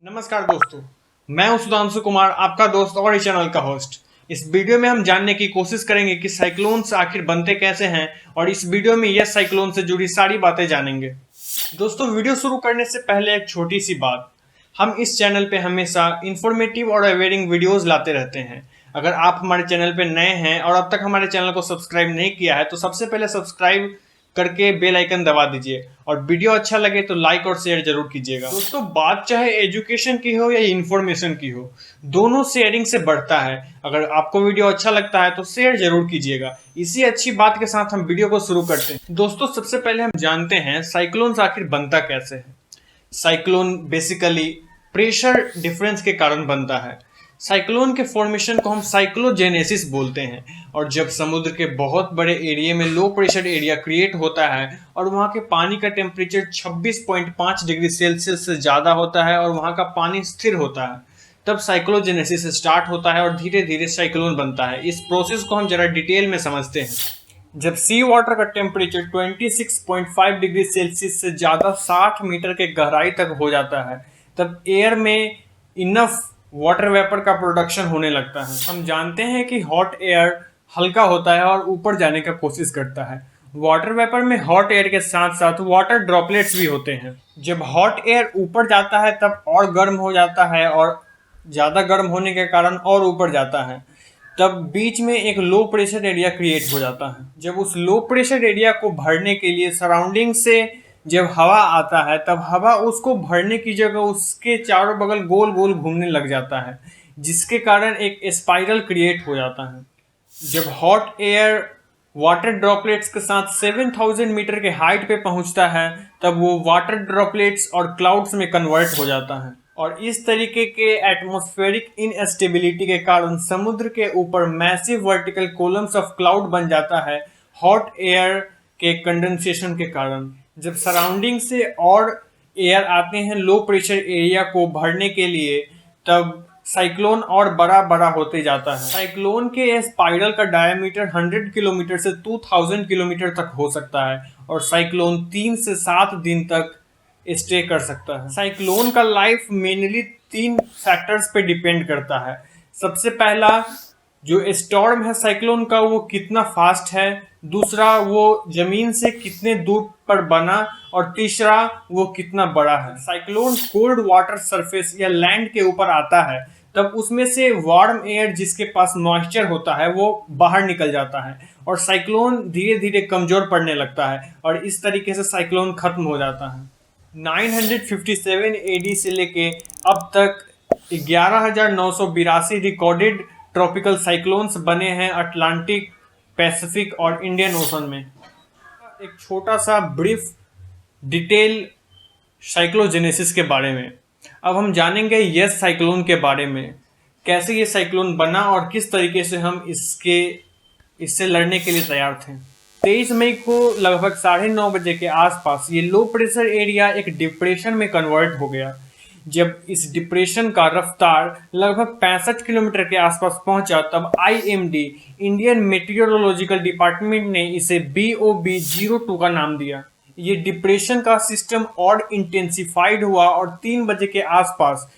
नमस्कार दोस्तों, मैं हूं सुधांशु कुमार, आपका दोस्त और इस चैनल का होस्ट। इस वीडियो में हम जानने की कोशिश करेंगे कि साइक्लोन्स आखिर बनते कैसे हैं और इस वीडियो में यस साइक्लोन से जुड़ी सारी बातें जानेंगे। दोस्तों, वीडियो शुरू करने से पहले एक छोटी सी बात, हम इस चैनल पे हमेशा इंफॉर्मेटिव और अवेयरिंग वीडियोस लाते रहते हैं। अगर आप हमारे चैनल पे नए हैं और अब तक हमारे चैनल को सब्सक्राइब नहीं किया है तो सबसे पहले सब्सक्राइब करके बेल आइकन दबा दीजिए और वीडियो अच्छा लगे तो लाइक और शेयर जरूर कीजिएगा। दोस्तों, बात चाहे एजुकेशन की हो या इन्फॉर्मेशन की हो, दोनों शेयरिंग से बढ़ता है। अगर आपको वीडियो अच्छा लगता है तो शेयर जरूर कीजिएगा। इसी अच्छी बात के साथ हम वीडियो को शुरू करते हैं। दोस्तों, सबसे पहले हम जानते हैं साइक्लोन आखिर बनता कैसे है। साइक्लोन बेसिकली प्रेशर डिफरेंस के कारण बनता है। साइक्लोन के फॉर्मेशन को हम साइक्लोजेनेसिस बोलते हैं और जब समुद्र के बहुत बड़े एरिया में लो प्रेशर एरिया क्रिएट होता है और वहाँ के पानी का टेम्परेचर 26.5 डिग्री सेल्सियस से ज़्यादा होता है और वहाँ का पानी स्थिर होता है, तब साइक्लोजेनेसिस स्टार्ट होता है और धीरे धीरे साइक्लोन बनता है। इस प्रोसेस को हम जरा डिटेल में समझते हैं। जब सी वाटर का टेम्परेचर 26.5 डिग्री सेल्सियस से ज़्यादा 60 मीटर के गहराई तक हो जाता है, तब एयर में इनफ वाटर वेपर का प्रोडक्शन होने लगता है। हम जानते हैं कि हॉट एयर हल्का होता है और ऊपर जाने का कोशिश करता है। वाटर वेपर में हॉट एयर के साथ साथ वाटर ड्रॉपलेट्स भी होते हैं। जब हॉट एयर ऊपर जाता है तब और गर्म हो जाता है और ज़्यादा गर्म होने के कारण और ऊपर जाता है, तब बीच में एक लो प्रेशर एरिया क्रिएट हो जाता है। जब उस लो प्रेशर एरिया को भरने के लिए सराउंडिंग से जब हवा आता है, तब हवा उसको भरने की जगह उसके चारों बगल गोल गोल घूमने लग जाता है, जिसके कारण एक स्पाइरल क्रिएट हो जाता है। जब हॉट एयर वाटर ड्रॉपलेट्स के साथ 7000 मीटर के हाइट पे पहुंचता है, तब वो वाटर ड्रॉपलेट्स और क्लाउड्स में कन्वर्ट हो जाता है और इस तरीके के एटमॉस्फेरिक इनस्टेबिलिटी के कारण समुद्र के ऊपर massive vertical columns of cloud बन जाता है हॉट एयर के कंडेंसेशन के कारण। जब सराउंडिंग से और एयर आते हैं लो प्रेशर एरिया को भरने के लिए, तब साइक्लोन और बड़ा बड़ा होते जाता है। साइक्लोन के स्पाइरल का डायमीटर 100 किलोमीटर से 2000 किलोमीटर तक हो सकता है और साइक्लोन 3 से 7 दिन तक स्टे कर सकता है। साइक्लोन का लाइफ मेनली 3 फैक्टर्स पे डिपेंड करता है। सबसे पहला जो स्टॉर्म है साइक्लोन का, वो कितना फास्ट है। दूसरा, वो जमीन से कितने दूर पर बना और तीसरा, वो कितना बड़ा है। साइक्लोन कोल्ड वाटर सरफेस या लैंड के ऊपर आता है, तब उसमें से वार्म एयर जिसके पास मॉइस्चर होता है वो बाहर निकल जाता है और साइक्लोन धीरे धीरे कमजोर पड़ने लगता है और इस तरीके से साइक्लोन खत्म हो जाता है। 957 एडी से लेके अब तक 11,982 रिकॉर्डेड ट्रॉपिकल साइक्लोन्स बने हैं अटलांटिक, पैसिफिक और इंडियन ओशन में। एक छोटा सा ब्रीफ डिटेल साइक्लोजेनेसिस के बारे में। अब हम जानेंगे यस साइक्लोन के बारे में, कैसे ये साइक्लोन बना और किस तरीके से हम इससे लड़ने के लिए तैयार थे। 23 मई को लगभग 9:30 बजे के आसपास ये लो प्रेशर एरिया एक डिप्रेशन में कन्वर्ट हो गया। जब इस डिप्रेशन का रफ्तार लगभग 65 किलोमीटर के आसपास पहुंचा, तब IMD इंडियन मेटीरियोलॉजिकल डिपार्टमेंट ने इसे BOB-02 का नाम दिया। ये डिप्रेशन का सिस्टम और इंटेंसिफाइड हुआ और 3 बजे के आसपास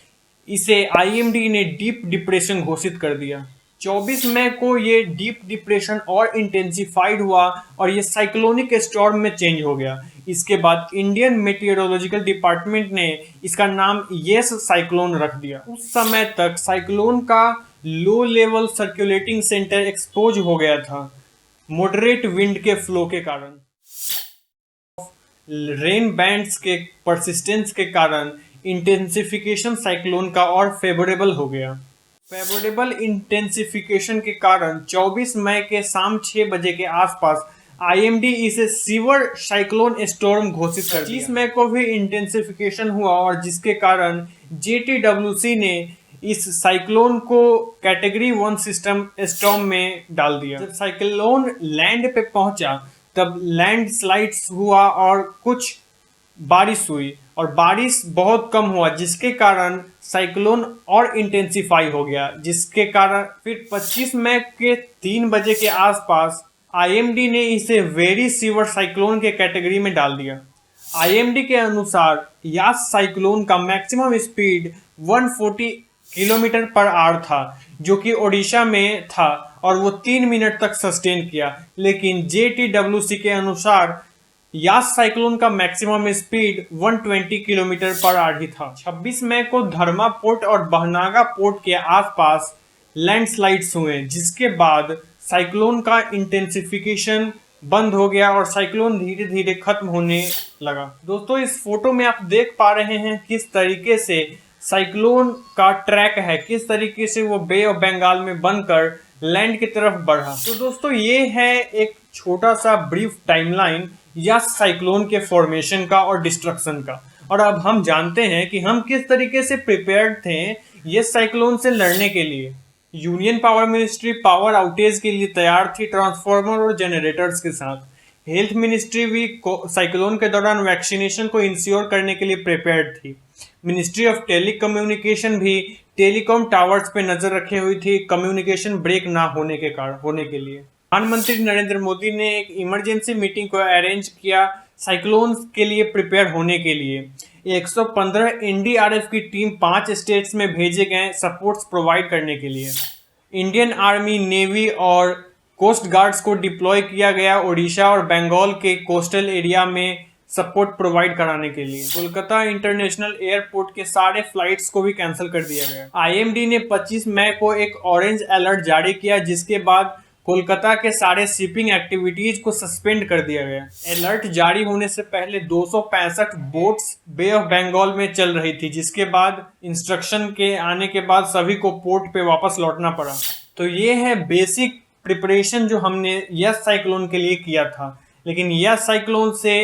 इसे IMD ने डीप डिप्रेशन घोषित कर दिया। 24 मई को ये डीप डिप्रेशन और इंटेंसिफाइड हुआ और ये साइक्लोनिक स्टॉर्म में चेंज हो गया। इसके बाद इंडियन मेटीरियोलॉजिकल डिपार्टमेंट ने इसका नाम यस साइक्लोन रख दिया। उस समय तक साइक्लोन का low level circulating centre expose हो गया था मॉडरेट विंड के फ्लो के कारण। रेन बैंड्स के परसिस्टेंस के कारण इंटेंसिफिकेशन साइक्लोन का और फेवरेबल हो गया। फेवरेबल इंटेंसिफिकेशन के कारण 24 मई के शाम 6 बजे के आसपास IMD इसे सीवर साइक्लोन स्टॉर्म घोषित कर दिया। 25 मई को भी इंटेंसिफिकेशन हुआ और जिसके कारण JTWC ने इस साइक्लोन को कैटेगरी 1 सिस्टम स्टॉर्म में डाल दिया। जब साइक्लोन लैंड पे पहुंचा, तब लैंड स्लाइड्स हुआ और कुछ बारिश हुई और बारिश बहुत कम हुआ, जिसके कारण साइक्लोन और इंटेंसिफाई हो गया। जिसके कारण फिर 25 मई के 3 बजे के आसपास IMD ने इसे वेरी सीवर साइक्लोन के कैटेगरी में डाल दिया। IMD के अनुसार यास साइक्लोन का maximum speed 140 kilometre per our था, जो कि ओडिशा में था, और वो 3 मिनट तक सस्टेन किया। लेकिन JTWC के अनुसार यास साइक्लोन का maximum speed 120 kilometre per hour ही था। 26 मई को धर्मा पोर्ट और बहनागा पोर्ट के आसपास लैंडस्लाइड्स हुए, जिसके बाद साइक्लोन का इंटेंसिफिकेशन बंद हो गया और साइक्लोन धीरे धीरे खत्म होने लगा। दोस्तों, इस फोटो में आप देख पा रहे हैं किस तरीके से साइक्लोन का ट्रैक है, किस तरीके से वो बे ऑफ बंगाल में बनकर लैंड की तरफ बढ़ा। तो दोस्तों, ये है एक छोटा सा ब्रीफ टाइमलाइन या साइक्लोन के फॉर्मेशन का और डिस्ट्रक्शन का। और अब हम जानते हैं कि हम किस तरीके से प्रिपेयर्ड थे ये साइक्लोन से लड़ने के लिए। Union power ministry power outage के लिए तैयार थी ट्रांसफार्मर और जनरेटर्स के साथ। हेल्थ मिनिस्ट्री भी साइक्लोन के दौरान वैक्सीनेशन को इंश्योर करने के लिए प्रिपेयर्ड थी। मिनिस्ट्री ऑफ टेलीकम्युनिकेशन भी टेलीकॉम टावर्स पे नजर रखे हुई थी, कम्युनिकेशन ब्रेक ना होने के लिए। प्रधानमंत्री नरेंद्र मोदी ने एक इमरजेंसी मीटिंग को अरेंज किया साइक्लोन के लिए प्रिपेयर होने के लिए। 115 NDRF की टीम 5 स्टेट्स में भेजे गए सपोर्ट्स प्रोवाइड करने के लिए। इंडियन आर्मी, नेवी और कोस्ट गार्ड्स को डिप्लॉय किया गया ओडिशा और बंगाल के कोस्टल एरिया में सपोर्ट प्रोवाइड कराने के लिए। कोलकाता इंटरनेशनल एयरपोर्ट के सारे फ्लाइट्स को भी कैंसिल कर दिया गया। IMD ने 25 मई को एक ऑरेंज अलर्ट जारी किया, जिसके बाद कोलकाता के सारे शिपिंग एक्टिविटीज को सस्पेंड कर दिया गया। अलर्ट जारी होने से पहले 265 बोट्स बे ऑफ बंगाल में चल रही थी, जिसके बाद इंस्ट्रक्शन के आने के बाद सभी को पोर्ट पे वापस लौटना पड़ा। तो ये है बेसिक प्रिपरेशन जो हमने यस साइक्लोन के लिए किया था। लेकिन यस साइक्लोन से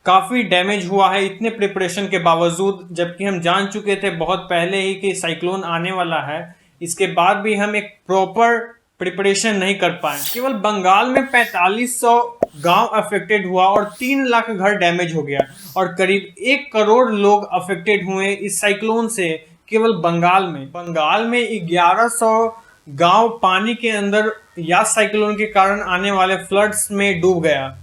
काफ़ी डैमेज हुआ है इतने प्रिपरेशन के बावजूद, जबकि हम जान चुके थे बहुत पहले ही कि साइक्लोन आने वाला है। इसके बाद भी हम एक प्रॉपर प्रिपरेशन नहीं कर पाए। केवल बंगाल में 4500 गांव अफेक्टेड हुआ और 3 लाख घर डैमेज हो गया और करीब 1 करोड़ लोग अफेक्टेड हुए इस साइक्लोन से केवल बंगाल में। बंगाल में 1100 गांव पानी के अंदर यास साइक्लोन के कारण आने वाले फ्लड्स में डूब गया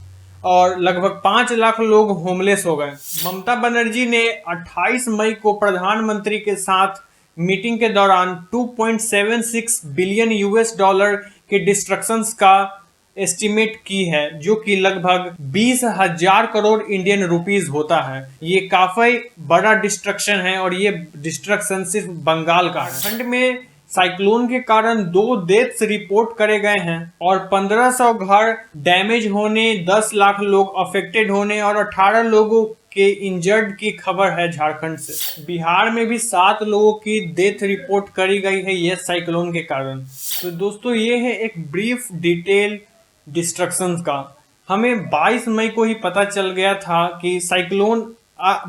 और लगभग 5 लाख लोग होमलेस हो गए। ममता बनर्जी ने 28 मई को प्रधानमंत्री के साथ मीटिंग के दौरान 2.76 बिलियन US$ के डिस्ट्रक्शंस का एस्टिमेट की है, जो कि लगभग 20,000 करोड़ इंडियन रुपीस होता है। ये काफी बड़ा डिस्ट्रक्शन है और ये डिस्ट्रक्शन सिर्फ बंगाल का है। झारखंड में साइक्लोन के कारण 2 डेथ्स रिपोर्ट करे गए हैं और 1500 घर डैमेज होने, 10 लाख लोग अफेक्टेड होने और 18 लोगों के इंजर्ड की खबर है झारखंड से। बिहार में भी 7 लोगों की डेथ रिपोर्ट करी गई है ये साइक्लोन के कारण। तो दोस्तों, ये है एक ब्रीफ डिटेल डिस्ट्रक्शन का। हमें 22 मई को ही पता चल गया था कि साइक्लोन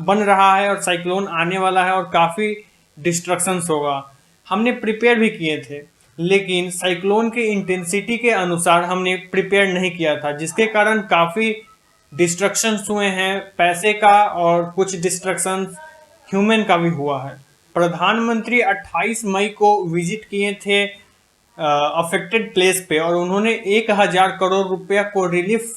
बन रहा है और साइक्लोन आने वाला है और काफ़ी डिस्ट्रक्शंस होगा। हमने प्रिपेयर भी किए थे, लेकिन साइक्लोन के इंटेंसिटी के अनुसार हमने प्रिपेयर नहीं किया था, जिसके कारण काफ़ी डिस्ट्रक्शंस हुए हैं पैसे का और कुछ डिस्ट्रक्शंस ह्यूमन का भी हुआ है। प्रधानमंत्री 28 मई को विजिट किए थे अफेक्टेड प्लेस पे और उन्होंने 1000 करोड़ रुपया को रिलीफ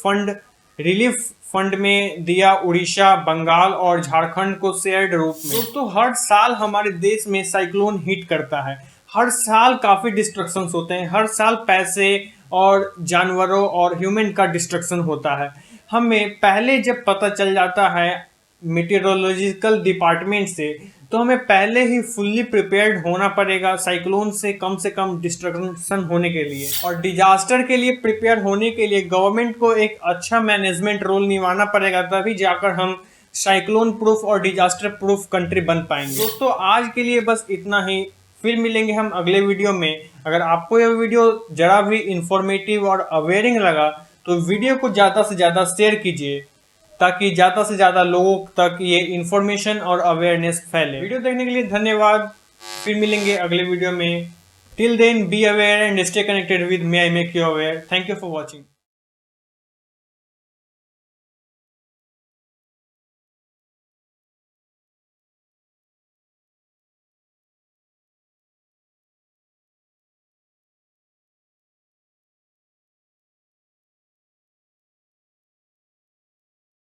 फंड में दिया उड़ीसा, बंगाल और झारखंड को शेयर्ड रूप में। दोस्तों, हर साल हमारे देश में साइक्लोन हिट करता है, हर साल काफ़ी डिस्ट्रक्शंस होते हैं, हर साल पैसे और जानवरों और ह्यूमन का डिस्ट्रक्शन होता है। हमें पहले जब पता चल जाता है मेटेरोलॉजिकल डिपार्टमेंट से, तो हमें पहले ही फुल्ली प्रिपेयर्ड होना पड़ेगा साइक्लोन से कम डिस्ट्रक्शन होने के लिए। और डिजास्टर के लिए प्रिपेयर होने के लिए गवर्नमेंट को एक अच्छा मैनेजमेंट रोल निभाना पड़ेगा, तभी जाकर हम साइक्लोन प्रूफ और डिजास्टर प्रूफ कंट्री बन पाएंगे। दोस्तों, आज के लिए बस इतना ही, फिर मिलेंगे हम अगले वीडियो में। अगर आपको यह वीडियो जरा भी इंफॉर्मेटिव और अवेयरिंग लगा तो वीडियो को ज़्यादा से ज़्यादा शेयर कीजिए, ताकि ज़्यादा से ज़्यादा लोगों तक ये इन्फॉर्मेशन और अवेयरनेस फैले। वीडियो देखने के लिए धन्यवाद। फिर मिलेंगे अगले वीडियो में। Till then, be aware and stay connected with me I make you aware. Thank you for watching.